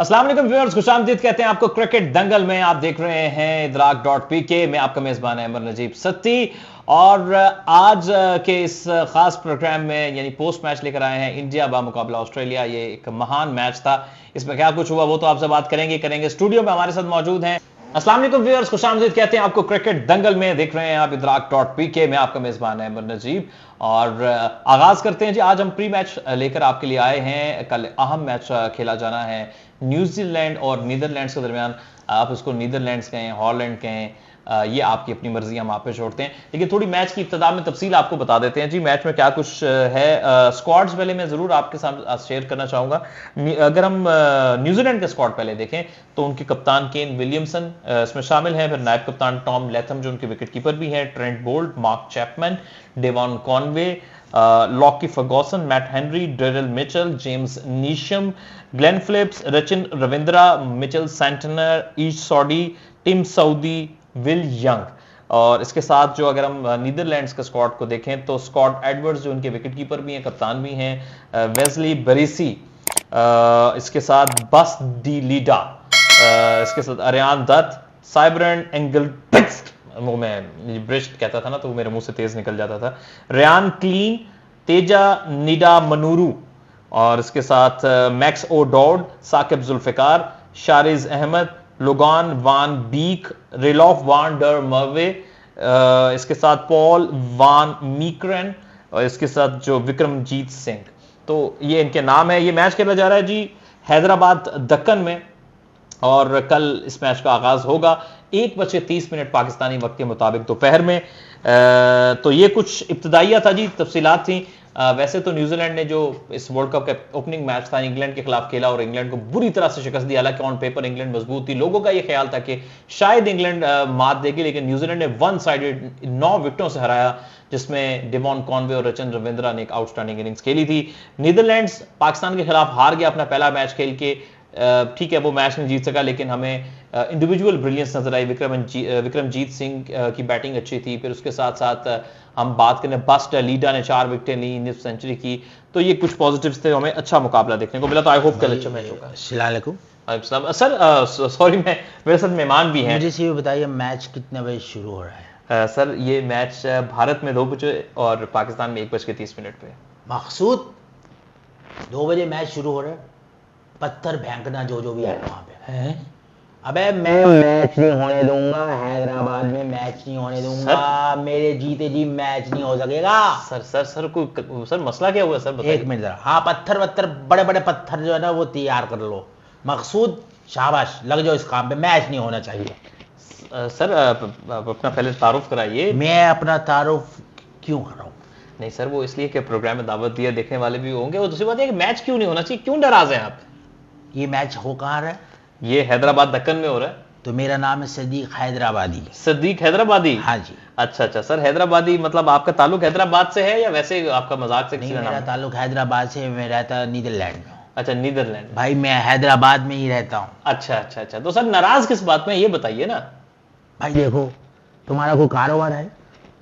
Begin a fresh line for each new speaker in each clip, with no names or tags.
अस्सलाम वालेकुम व्यूअर्स, खुशामदीद कहते हैं आपको क्रिकेट दंगल में। आप देख रहे हैं इदराक.pk में, आपका मेजबान है अमर नजीब सत्ती। और आज के इस खास प्रोग्राम में यानी पोस्ट मैच लेकर आए हैं इंडिया बा मुकाबला ऑस्ट्रेलिया। ये एक महान मैच था, इसमें क्या कुछ हुआ वो तो आपसे बात करेंगे। स्टूडियो में हमारे साथ मौजूद हैं, अस्सलाम वालेकुम व्यूअर्स, खुशामदीद कहते हैं आपको क्रिकेट दंगल में। देख रहे हैं आप इदराक.pk में, आपका मेजबान है अमर नजीब। और आगाज करते हैं जी। आज हम प्री मैच लेकर आपके लिए आए हैं। कल अहम मैच खेला जाना है न्यूजीलैंड और नीदरलैंड्स के दरमियान। आप इसको नीदरलैंड्स कहें, हॉलैंड कहें, ये आपकी अपनी मर्जी, हम आप पे छोड़ते हैं। लेकिन थोड़ी मैच की इब्तिदा में तफसील आपको बता देते हैं जी, मैच में क्या कुछ है। स्क्वाड्स पहले मैं जरूर आपके साथ शेयर करना चाहूंगा। अगर हम न्यूजीलैंड के स्क्वाड पहले देखें तो उनके कप्तान केन विलियमसन इसमें शामिल हैं। फिर नायब कप्तान टॉम लैथम जो उनके विकेट कीपर भी हैं, Trent Boult, Mark Chapman, Devon Conway, Lockie Ferguson, Matt Henry, Daryl Mitchell, James Neesham, Glenn Phillips, Rachin Ravindra, Mitchell Santner, Ish Sodhi, Tim Southee, Will Young. और इसके साथ जो अगर हम नीदरलैंड्स के स्क्वाड को देखें तो स्कॉट एडवर्ड्स जो उनके विकेट कीपर भी हैं, कप्तान भी हैं, वेस्ली बेरिसी, इसके साथ बस डी लीडा, इसके साथ अरियान दत्त, साइब्रन एंगलब्रिस्ट, वो मैं ब्रिस्ट कहता था ना तो वो मेरे मुंह से तेज निकल जाता था, रेयान क्लीन, तेजा निडा मनूरू, और इसके साथ मैक्स ओ डॉड, साकिब जुल्फिकार, शारिज अहमद, लोगान वान बीक, रिलॉफ वान डर मर्वे, इसके साथ पॉल वान मीक्रन, और इसके साथ जो विक्रमजीत सिंह। तो ये इनके नाम है। ये मैच खेला जा रहा है जी हैदराबाद दक्कन में, और कल इस मैच का आगाज होगा 1:30 पाकिस्तानी वक्त के मुताबिक दोपहर में। तो ये कुछ इब्तदाइया था जी, तफसीलात थी। वैसे तो न्यूजीलैंड ने जो इस वर्ल्ड कप का ओपनिंग मैच था इंग्लैंड के खिलाफ खेला और इंग्लैंड को बुरी तरह से शिकस्त दी। हालांकि ऑन पेपर इंग्लैंड मजबूत थी, लोगों का यह ख्याल था कि शायद इंग्लैंड मात देगी, लेकिन न्यूजीलैंड ने वन साइडेड 9 विकेटों से हराया, जिसमें डेवॉन कॉनवे और रचिन रविंद्रा ने एक आउटस्टैंडिंग इनिंग्स खेली थी। नीदरलैंड्स पाकिस्तान के खिलाफ हार गया अपना पहला मैच खेल के। ठीक है, वो मैच नहीं जीत सका, लेकिन हमें इंडिविजुअल ब्रिलियंस नजर आई। विक्रमजीत सिंह की बैटिंग अच्छी थी। फिर उसके साथ साथ हम बात करें बस्ट लीडा ने 4 विकेटें ली, निफ सेंचुरी की। तो ये कुछ पॉजिटिव्स थे, हमें अच्छा मुकाबला देखने को मिला। तो आई होप कल अच्छा मैच होगा। सर सॉरी, मेरे साथ मेहमान भी हैं।
मुझे ये बताइए मैच कितने बजे शुरू हो रहा है?
सर ये मैच भारत में 2 बजे और पाकिस्तान में 1:30 पे।
मकसूद 2 बजे मैच शुरू हो रहा है, पत्थर फेंकना जो भी है वहां पे है। अबे मैं मैच नहीं होने दूंगा, हैदराबाद में मैच नहीं होने दूंगा। मेरे जीते जी मैच नहीं हो सकेगा।
सर मसला क्या हुआ सर, बताइए।
1 मिनट जरा। हाँ, पत्थर बड़े बड़े पत्थर जो है ना वो तैयार कर लो। मकसूद शाबाश, लग जाओ इस काम पे, मैच नहीं होना चाहिए।
सर अपना पहले तारुफ कराइए।
मैं अपना तारुफ क्यों कराऊं?
नहीं सर, वो इसलिए कि प्रोग्राम में दावत दिया, देखने वाले भी होंगे। और दूसरी बात है कि मैच क्यों नहीं होना चाहिए, क्यों नाराज हैं आप?
ये मैच हो कहाँ रहा है?
ये हैदराबाद दक्कन में हो रहा है।
तो मेरा नाम है सदीक हैदराबादी।
सदीक हैदराबादी?
हाँ जी।
अच्छा सर, हैदराबादी मतलब आपका ताल्लुक हैदराबाद से है या वैसे आपका मजाक से?
नहीं, मेरा ताल्लुक हैदराबाद से, मैं रहता नीदरलैंड में।
अच्छा, नीदरलैंड।
भाई मैं हैदराबाद में ही रहता हूँ।
अच्छा। तो सर नाराज किस बात में, ये बताइए ना।
भाई देखो, तुम्हारा कोई कारोबार है?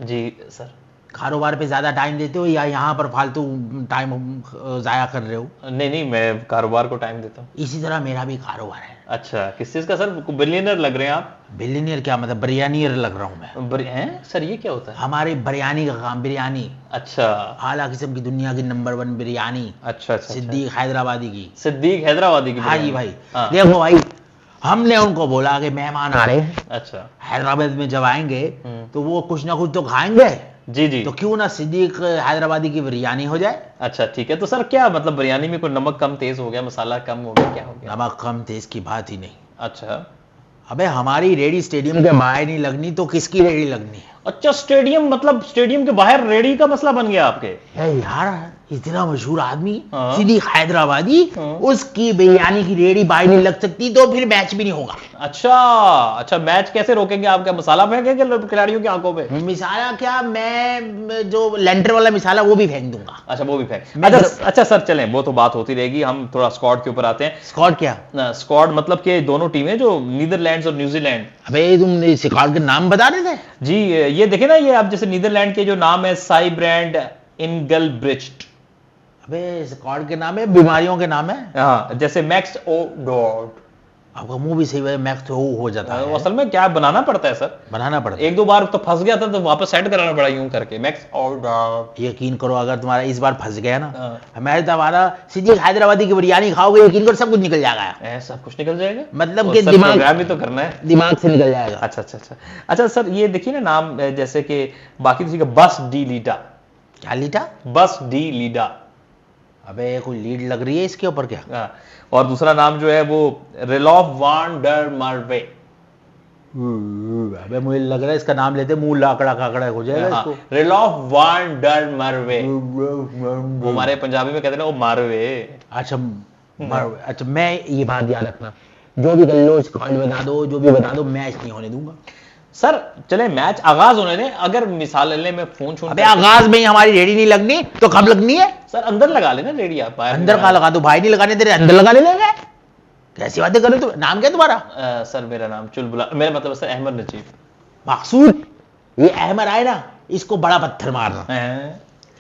जी सर।
कारोबार पे ज्यादा टाइम देते हो या यहाँ पर फालतू टाइम जाया कर रहे हो?
नहीं, मैं कारोबार को टाइम देता हूँ।
इसी तरह मेरा भी कारोबार है।
अच्छा, किस चीज का सर? बिलियनर लग रहे हैं आप।
बिलियनियर क्या मतलब? बिरयानीर लग रहा हूँ मैं।
हैं सर, ये क्या होता है?
हमारी बिरयानी का काम, बिरयानी।
अच्छा।
आला किस्म की, दुनिया की नंबर 1 बिरयानी।
अच्छा।
सिद्दीक हैदराबादी की।
सिद्दीक हैदराबादी की?
हाँ जी भाई। देखो भाई, हमने उनको बोला कि मेहमान आ रहे हैं।
अच्छा।
हैदराबाद में जब आएंगे तो वो कुछ ना कुछ तो खाएंगे।
जी।
तो क्यों ना सिद्दीक हैदराबादी की बिरयानी हो जाए।
अच्छा ठीक है। तो सर क्या मतलब बिरयानी में कोई नमक कम तेज हो गया, मसाला कम हो गया, क्या हो गया?
नमक कम तेज की बात ही नहीं।
अच्छा।
अबे हमारी रेडी स्टेडियम के बाहर नहीं लगनी तो किसकी रेडी लगनी है?
अच्छा, स्टेडियम मतलब स्टेडियम के बाहर रेडी का मसला बन गया आपके?
यार इतना मशहूर आदमी सिद्दीक हैदराबादी, उसकी बिरयानी की रेडी बाहर नहीं लग सकती तो फिर मैच भी नहीं होगा।
अच्छा, मैच कैसे रोकेंगे आप? क्या मसाला फेंकेंगे खिलाड़ियों की आंखों पे?
मिसाला क्या, मैं जो लेंटर वाला मिसाला वो भी फेंक दूंगा।
अच्छा, वो भी फेंक। अच्छा सर, चलें, वो तो बात होती रहेगी। हम थोड़ा स्क्वाड के ऊपर आते हैं।
स्क्वाड क्या?
स्क्वाड मतलब कि दोनों टीमें जो नीदरलैंड्स और न्यूजीलैंड।
अबे तुम स्क्वाड के नाम बता रहे थे?
जी, ये देखे ना, ये आप जैसे नीदरलैंड के जो नाम है साइब्रैंड इनगलब्रिस्ट।
अबे इस कॉर्ड के नाम है, बीमारियों के नाम है।
हाँ, जैसे मैक्स ओ डॉट।
आपका मुंह भी सही है, मैक्स तो हो जाता है।
असल में क्या बनाना पड़ता है सर,
बनाना पड़ता है।
एक दो बार तो फंस गया था तो वापस सेट कराना पड़ा यूं करके, मैक्स और डॉट।
यकीन करो अगर तुम्हारा इस बार फंस गया ना, मैं तुम्हारा सीधी हैदराबादी की बिरयानी खाओगे, यकीन करो सब कुछ निकल जाएगा।
ऐसा कुछ निकल जाएगा,
मतलब कि दिमाग
प्रोग्राम भी तो करना है,
दिमाग से निकल जाएगा।
अच्छा अच्छा अच्छा अच्छा सर, ये देखिए ना नाम जैसे कि बाकी किसी का बस डी लीडा।
क्या लीटा?
बस डी लीडा।
अबे कोई लीड लग रही है इसके ऊपर क्या?
हाँ, और दूसरा नाम जो है वो रिलॉफ वान डर मर्वे।
अबे मुझे लग रहा है इसका नाम लेते मुंह लाकड़ा काकड़ा हो जाएगा इसको।
रिलॉफ वान डर मर्वे, वो हमारे पंजाबी में कहते हैं वो मारवे।
अच्छा अच्छा, मैं ये बात याद रखना, जो भी गल्लोच कॉल बता दो, जो भी बता दो, मैच नहीं होने दूंगा
सर। चले मैच आगाज होने दें, अगर मिसाल लेने में फोन छोड़।
अबे आगाज में ही हमारी रेडी नहीं लगनी तो कब लगनी है?
सर अंदर लगा लेना रेडी, आप बाहर
अंदर कहाँ लगा दो भाई, नहीं लगाने तेरे अंदर लगा लेंगे। कैसी बातें कर रहे हो? नाम क्या तुम्हारा?
सर मेरा नाम चुलबुला, मेरा मतलब सर अहमद नजीब।
मकसूद ये अहमद आए ना, इसको बड़ा पत्थर मारना।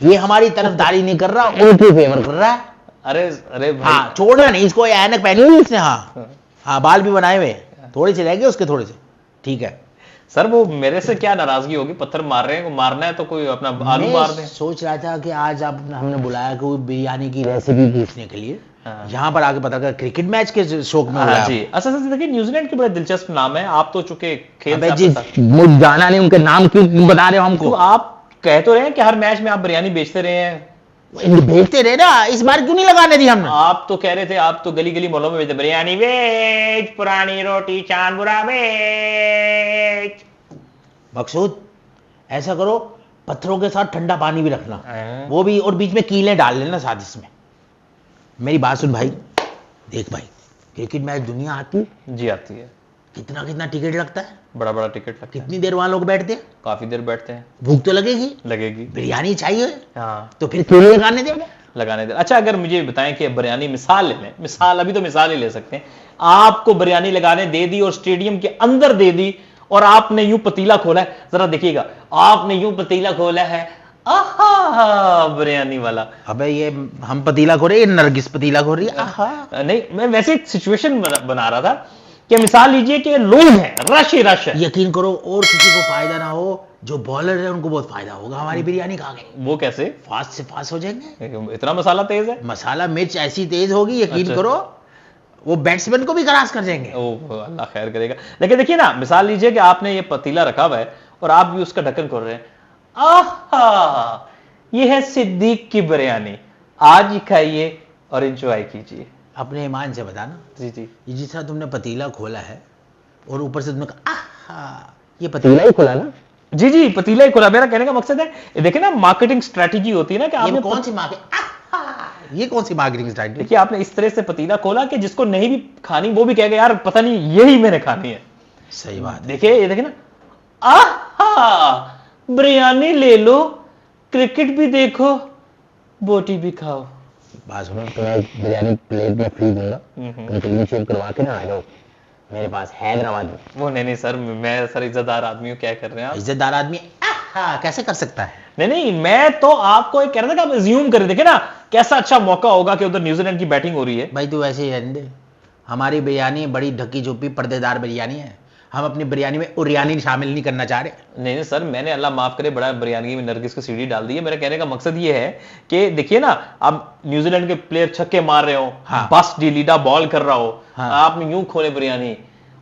ये हमारी तरफदारी नहीं कर रहा, उनकी फेवर कर रहा है।
अरे अरे भाई,
हाँ छोड़ना नहीं इसको, ये ऐनक पहनी हुई इसने। हाँ बाल भी बनाए हुए, थोड़े से रहेंगे उसके, थोड़े से ठीक है।
सर वो मेरे से क्या नाराजगी होगी, पत्थर मार रहे हैं, मारना है तो कोई अपना आलू मार दे।
सोच रहा था कि आज आप हमने बुलाया कि बिरयानी की रेसिपी पूछने के लिए, यहाँ पर आके पता कर क्रिकेट मैच के शौक में
हाँ जी। अच्छा सर देखिए, न्यूजीलैंड के बड़े दिलचस्प नाम है, आप तो चूंकि खेल
मुझे जाना नहीं, उनके नाम क्यों बता रहे हो हमको?
तो आप कह तो रहे हैं कि हर मैच में आप बिरयानी बेचते रहे हैं,
भेजते रहे ना, इस बार क्यों नहीं लगाने दी हमने?
आप तो कह रहे थे, आप तो गली गली मोहल्लों में बेचते, बिरयानी वेच, पुरानी रोटी चांद बुरा वेच।
मकसूद ऐसा करो, पत्थरों के साथ ठंडा पानी भी रखना, वो भी, और बीच में कीलें डाल लेना साथ इसमें। मेरी बात सुन भाई, देख भाई, क्रिकेट मैच दुनिया आती
जी, आती है।
कितना कितना टिकट लगता है?
बड़ा बड़ा टिकट लगता है।
कितनी देर वहां लोग बैठते हैं?
काफी देर बैठते हैं।
भूख तो लगेगी,
लगेगी।
बिरयानी चाहिए,
हाँ
तो फिर क्यों नहीं लगाने देंगे?
लगाने दे। अच्छा अगर मुझे बताएं कि बिरयानी मिसाल ले लें, मिसाल अभी तो मिसाल ही ले सकते हैं, आपको बिरयानी लगाने दे दी और स्टेडियम के अंदर दे दी, और आपने यूं पतीला खोला है, जरा देखिएगा, आपने यूं पतीला खोला है, आहा बिरयानी वाला।
अबे ये हम पतीला खो रहे, ये नरगिस पतीला खो रही है। आहा
नहीं, मैं वैसे एक सिचुएशन बना रहा था कि मिसाल लीजिए कि लोग हैं, रश ही रश है।
यकीन करो और किसी को फायदा ना हो, जो बॉलर है उनको बहुत फायदा होगा, हमारी बिरयानी खा गए।
वो कैसे?
फास्ट से फास्ट हो जाएंगे।
इतना मसाला तेज है,
मसाला मिर्च ऐसी तेज होगी, यकीन
अच्छा।
करो वो बैट्समैन को भी क्रास कर जाएंगे।
ओ अल्लाह खैर करेगा। लेकिन देखिए ना, मिसाल लीजिए कि आपने ये पतीला रखा हुआ है और आप भी उसका ढक्कन खोल रहे हैं, आहा ये है सिद्दीक की बिरयानी, आज ही खाइए और एंजॉय कीजिए।
अपने ईमान से बताना
जी जी,
ये जिस तरह तुमने पतीला खोला है और ऊपर से तुमने कहा आहा, ये पतीला ही खोला ना?
जी जी, पतीला ही खुला। मेरा कहने का मकसद है, देखिए ना मार्केटिंग स्ट्रेटेजी होती है ना कि
ये
आपने
कौन सी ये कौन सी मार्केटिंग स्ट्रेटेजी?
देखिए आपने इस तरह से पतीला खोला कि जिसको नहीं भी खानी वो भी कहेगा यार पता नहीं यही मैंने खानी है।
सही बात।
देखिए ये देखिए ना, आहा बिरयानी ले लो, क्रिकेट भी देखो, बोटी भी खाओ।
बात सुनो, तुम्हें बिरयानी प्लेट में फ्री दूंगा, तुम क्लीन शेव करवा के ना आ जाओ मेरे पास हैदराबाद में।
वो नहीं सर, मैं सर इज्जतदार आदमी हूँ, क्या कर रहे हैं आप?
इज्जतदार आदमी कैसे कर सकता है?
नहीं, मैं तो आपको एक कह रहा था कि आप अज्यूम करें, देखे ना कैसा अच्छा मौका होगा कि उधर न्यूजीलैंड की बैटिंग हो रही है।
भाई तू ऐसे ही रहने दे, हमारी बिरयानी बड़ी ढकी झुपी पर्देदार बिरयानी है, हम अपनी बिरयानी में उरियानी शामिल नहीं करना चाह रहे।
नहीं सर, मैंने अल्लाह माफ करे बड़ा बिरयानी में नरगिस की सीढ़ी डाल दी है। मेरा कहने का मकसद ये है कि देखिए ना, आप न्यूजीलैंड के प्लेयर छक्के मार रहे हो,
हाँ।
बस लीडा बॉल कर रहा हो,
हाँ।
आपने यूं खोले बिरयानी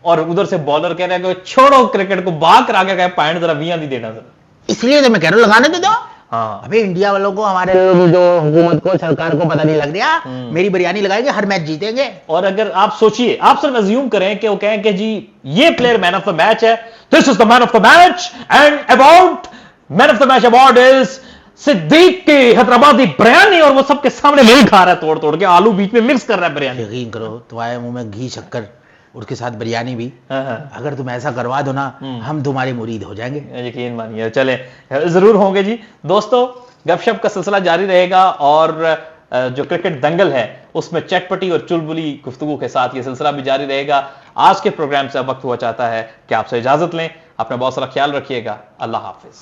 और उधर से बॉलर कह रहे हैं कि छोड़ो क्रिकेट को, बाहर करा के कहे पॉइंट जरा वियां नहीं देना सर।
इसलिए तो मैं कह रहा हूँ लगाने दे दो।
हाँ
अबे इंडिया वालों को, हमारे जो हुकूमत को, सरकार को पता नहीं लग रहा, मेरी बिरयानी लगाएंगे हर मैच जीतेंगे।
और अगर आप सोचिए, आप सिर्फ अज्यूम करें कि वो कहें कि जी ये player man of the match है, this is the man of the match and about man of the match award is Siddique की हैदराबादी बिरयानी, और वो सबके सामने नहीं खा रहा है तोड़ तोड़ के, आलू बीच में मिक्स कर रहा है बिरयानी।
यकीन करो तुम्हारे मुंह में घी शक्कर, उसके साथ बिरयानी भी,
हाँ।
अगर तुम ऐसा करवा दो ना, हम तुम्हारे मुरीद हो जाएंगे।
यकीन मानिए, चले जरूर होंगे जी। दोस्तों गपशप का सिलसिला जारी रहेगा और जो क्रिकेट दंगल है उसमें चटपटी और चुलबुली गुफ्तगू के साथ ये सिलसिला भी जारी रहेगा। आज के प्रोग्राम से अब वक्त हुआ चाहता है कि आपसे इजाजत लें। अपना बहुत सारा ख्याल रखिएगा। अल्लाह हाफिज।